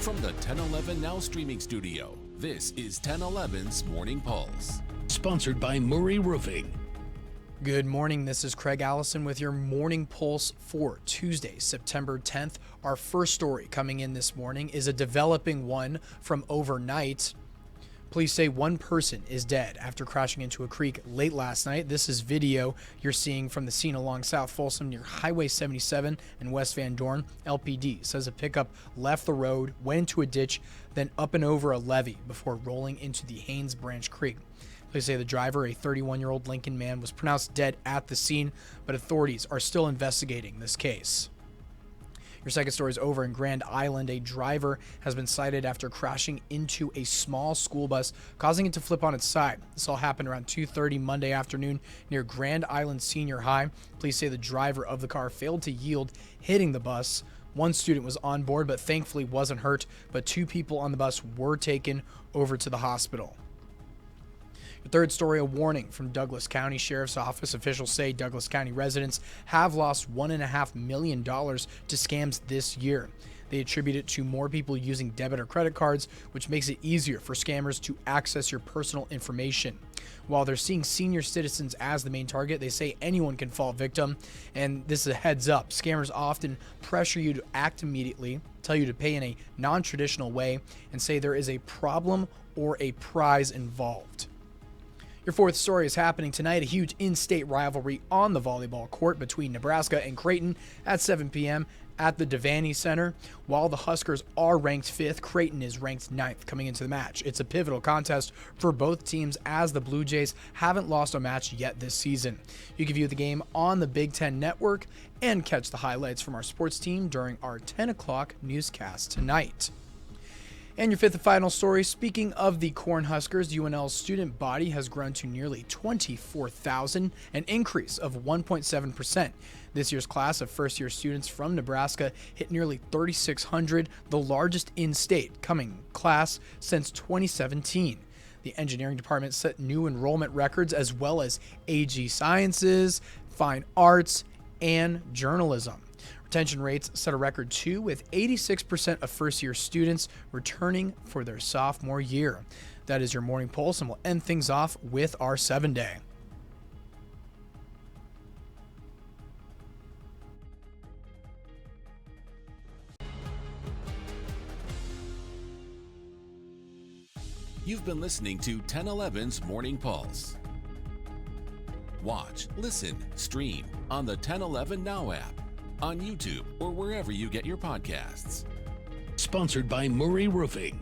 From the 1011 Now streaming studio, this is 1011's Morning Pulse. Sponsored by Murray Roofing. Good morning, this is Craig Allison with your Morning Pulse for Tuesday, September 10th. Our first story coming in this morning is a developing one from overnight. Police say one person is dead after crashing into a creek late last night. This is video you're seeing from the scene along South Folsom near Highway 77 and West Van Dorn. LPD says a pickup left the road, went into a ditch, then up and over a levee before rolling into the Haynes Branch Creek. They say the driver, a 31-year-old Lincoln man, was pronounced dead at the scene, but authorities are still investigating this case. Your second story is over in Grand Island. A driver has been cited after crashing into a small school bus, causing it to flip on its side. This all happened around 2:30 Monday afternoon near Grand Island Senior High. Police say the driver of the car failed to yield, hitting the bus. One student was on board, but thankfully wasn't hurt, but two people on the bus were taken over to the hospital. The third story, a warning from Douglas County Sheriff's Office. Officials say Douglas County residents have lost $1.5 million to scams this year. They attribute it to more people using debit or credit cards, which makes it easier for scammers to access your personal information. While they're seeing senior citizens as the main target, they say anyone can fall victim. And this is a heads up. Scammers often pressure you to act immediately, tell you to pay in a non-traditional way, and say there is a problem or a prize involved. Your fourth story is happening tonight, a huge in-state rivalry on the volleyball court between Nebraska and Creighton at 7 p.m. at the Devaney Center. While the Huskers are ranked 5th, Creighton is ranked 9th coming into the match. It's a pivotal contest for both teams as the Blue Jays haven't lost a match yet this season. You can view the game on the Big Ten Network and catch the highlights from our sports team during our 10 o'clock newscast tonight. And your fifth and final story, speaking of the Cornhuskers, UNL's student body has grown to nearly 24,000, an increase of 1.7%. This year's class of first-year students from Nebraska hit nearly 3,600, the largest in-state coming class since 2017. The engineering department set new enrollment records as well as AG Sciences, Fine Arts, and Journalism. Retention rates set a record 2, with 86% of first-year students returning for their sophomore year. That is your Morning Pulse, and we'll end things off with our 7-day. You've been listening to 1011's Morning Pulse. Watch, listen, stream on the 1011 Now app, on YouTube, or wherever you get your podcasts. Sponsored by Murray Roofing.